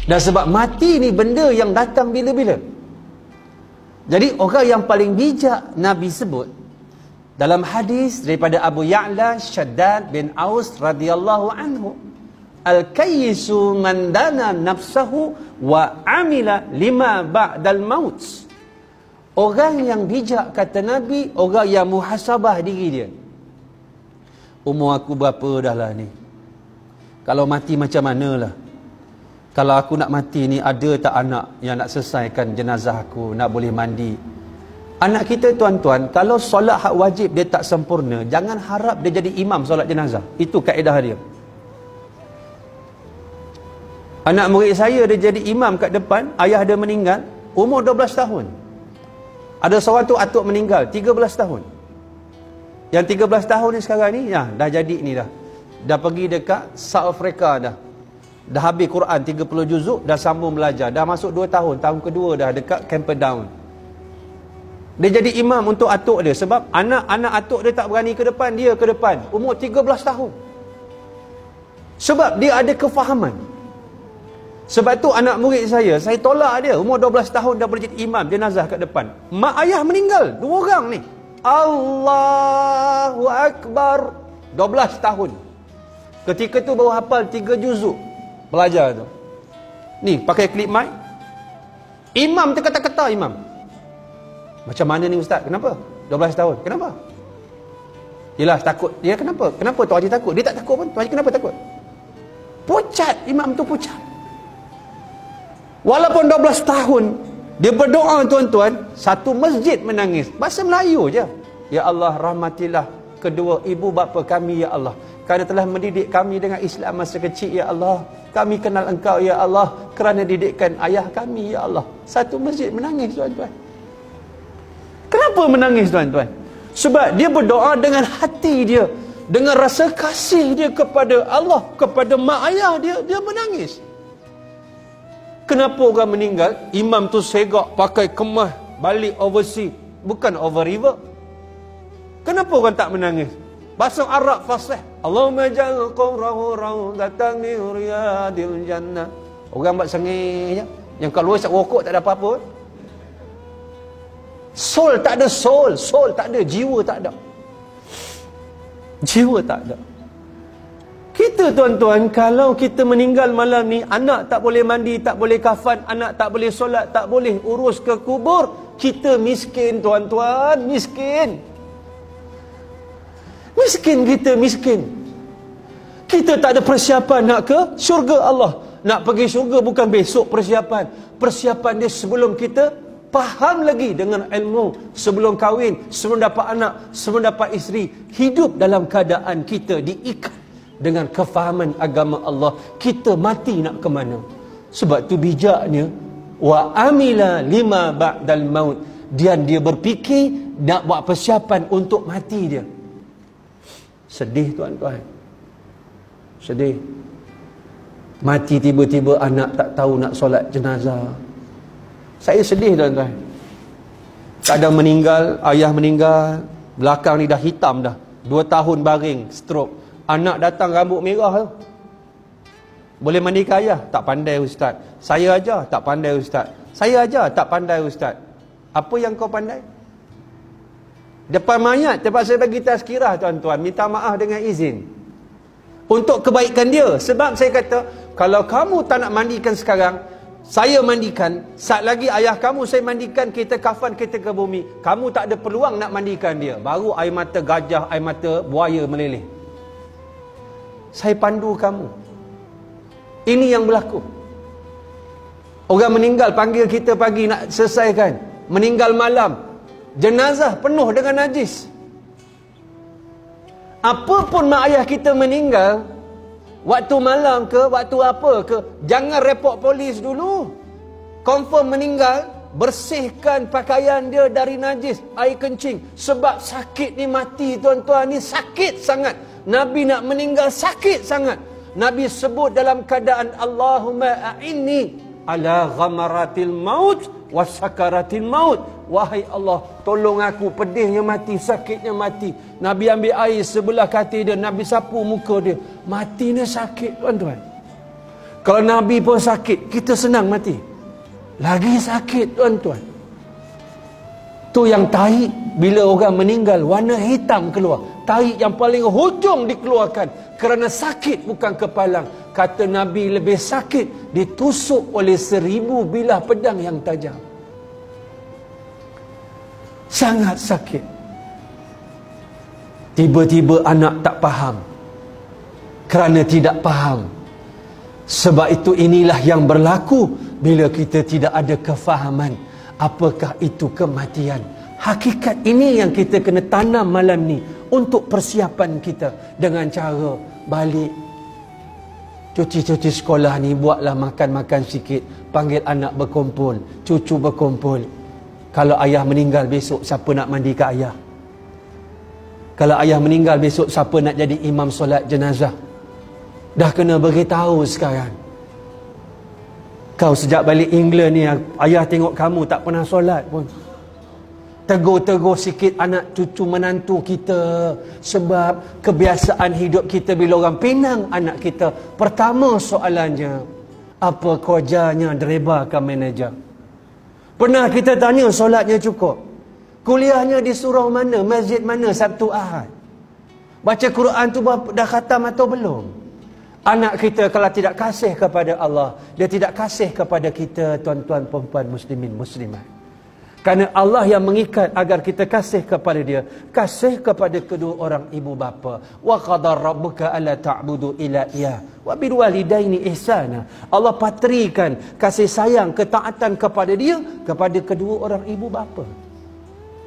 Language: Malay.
Dan sebab mati ni benda yang datang bila-bila. Jadi orang yang paling bijak Nabi sebut dalam hadis daripada Abu Ya'la Shaddad bin Aus radhiyallahu anhu, al-kayyisu man dana nafsahu wa amila lima ba'dal maut. Orang yang bijak, kata Nabi, orang yang muhasabah diri dia. Umur aku berapa dah lah ni? Kalau mati macam manalah? Kalau aku nak mati ni, ada tak anak yang nak selesaikan jenazah aku, nak boleh mandi? Anak kita tuan-tuan, kalau solat hak wajib dia tak sempurna, jangan harap dia jadi imam solat jenazah. Itu kaedah dia. Anak murid saya dia jadi imam kat depan, ayah dia meninggal, umur 12 tahun. Ada seorang tu atuk meninggal, 13 tahun. Yang 13 tahun ni sekarang ni, dah jadi ni dah. Dah pergi dekat South Africa dah. Dah habis Quran 30 juzuk, dah sambung belajar. Dah masuk 2 tahun, tahun kedua dah dekat Camperdown. Dia jadi imam untuk atuk dia. Sebab anak-anak atuk dia tak berani ke depan, dia ke depan. Umur 13 tahun. Sebab dia ada kefahaman. Sebab tu anak murid saya tolak dia. Umur 12 tahun dah boleh jadi imam jenazah kat depan. Mak ayah meninggal, 2 orang ni. Allahu Akbar. 12 tahun. Ketika tu baru hafal 3 juzuk. Belajar tu. Ni pakai klip mic. Imam terkata-kata imam. Macam mana ni ustaz? Kenapa? 12 tahun. Kenapa? Yelah takut. Dia kenapa? Kenapa Tuan Haji takut? Dia tak takut pun. Tuan Haji kenapa takut? Pucat. Imam tu pucat. Walaupun 12 tahun dia berdoa tuan-tuan, satu masjid menangis. Bahasa Melayu je. Ya Allah, rahmatilah kedua ibu bapa kami ya Allah. Kerana telah mendidik kami dengan Islam masa kecil ya Allah. Kami kenal engkau ya Allah kerana didikan ayah kami ya Allah. Satu masjid menangis tuan-tuan. Kenapa menangis tuan-tuan? Sebab dia berdoa dengan hati dia, dengan rasa kasih dia kepada Allah, kepada mak ayah dia, dia menangis. Kenapa orang meninggal? Imam tu segak pakai kemah balik overseas, bukan over river. Kenapa orang tak menangis? Bahasa Arab fasih. Allahumma ja'al qabrahu rawdatan min riyadil jannah. Orang buat sengih je. Yang kalau isap rokok tak ada apa-apa. Soul tak ada soul. Soul tak ada. Jiwa tak ada. Jiwa tak ada. Kita tuan-tuan, kalau kita meninggal malam ni, anak tak boleh mandi, tak boleh kafan, anak tak boleh solat, tak boleh urus ke kubur, kita miskin tuan-tuan, miskin. Miskin kita, miskin. Kita tak ada persiapan nak ke syurga Allah. Nak pergi syurga bukan besok persiapan. Persiapan dia sebelum kita faham lagi dengan ilmu, sebelum kahwin, sebelum dapat anak, sebelum dapat isteri. Hidup dalam keadaan kita diikat dengan kefahaman agama Allah. Kita mati nak ke mana? Sebab tu bijaknya, wa amila lima ba'dal maut. Dia berfikir nak buat persiapan untuk mati dia. Sedih tuan-tuan. Sedih. Mati tiba-tiba anak tak tahu nak solat jenazah. Saya sedih tuan-tuan. Kadang meninggal, ayah meninggal, belakang ni dah hitam dah. 2 tahun baring, stroke. Anak datang rambut merah tu. Boleh mandikan ayah? Tak pandai ustaz. Saya aja tak pandai ustaz. Saya aja tak pandai ustaz. Apa yang kau pandai? Depan mayat terpaksa bagi tazkirah tuan-tuan, minta maaf dengan izin. Untuk kebaikan dia. Sebab saya kata, kalau kamu tak nak mandikan sekarang, saya mandikan. Saat lagi ayah kamu saya mandikan, kita kafan, kita ke bumi. Kamu tak ada peluang nak mandikan dia. Baru air mata gajah, air mata buaya meleleh. Saya pandu kamu. Ini yang berlaku. Orang meninggal panggil kita pagi nak selesaikan. Meninggal malam. Jenazah penuh dengan najis. Apapun mak ayah kita meninggal, waktu malam ke, waktu apa ke, jangan report polis dulu. Confirm meninggal, bersihkan pakaian dia dari najis, air kencing. Sebab sakit ni mati tuan-tuan, ni sakit sangat. Nabi nak meninggal sakit sangat. Nabi sebut dalam keadaan Allahumma a'inni ala ghamaratil maut wa sakaratil maut. Wahai Allah, tolong aku, pedihnya mati, sakitnya mati. Nabi ambil air sebelah katil dia, Nabi sapu muka dia. Mati ni sakit tuan-tuan. Kalau Nabi pun sakit, kita senang mati. Lagi sakit, tuan-tuan. Tu yang tahi, bila orang meninggal, warna hitam keluar. Tahi yang paling hujung dikeluarkan. Kerana sakit, bukan kepalang. Kata Nabi, lebih sakit ditusuk oleh 1000 bilah pedang yang tajam. Sangat sakit. Tiba-tiba anak tak faham. Kerana tidak faham. Sebab itu inilah yang berlaku bila kita tidak ada kefahaman. Apakah itu kematian? Hakikat ini yang kita kena tanam malam ni untuk persiapan kita dengan cara balik. Cuci-cuci sekolah ni buatlah makan-makan sikit. Panggil anak berkumpul, cucu berkumpul. Kalau ayah meninggal besok, siapa nak mandi kat ayah? Kalau ayah meninggal besok, siapa nak jadi imam solat jenazah? Dah kena beritahu sekarang. Kau sejak balik England ni, ayah tengok kamu tak pernah solat pun. Tegur-tegur sikit anak cucu menantu kita. Sebab kebiasaan hidup kita bila orang pinang anak kita, pertama soalannya, apa kerjanya driver ke manager? Pernah kita tanya solatnya cukup? Kuliahnya di surau mana? Masjid mana? Sabtu Ahad? Baca Quran tu dah khatam atau belum? Anak kita kalau tidak kasih kepada Allah, dia tidak kasih kepada kita, tuan-tuan, perempuan, muslimin, muslimat. Kerana Allah yang mengikat agar kita kasih kepada dia. Kasih kepada kedua orang ibu bapa. Wa qadar rabbuka alla ta'budu illa iyyah wa bil walidaini ihsana. Allah patrikan kasih sayang, ketaatan kepada dia, kepada kedua orang ibu bapa.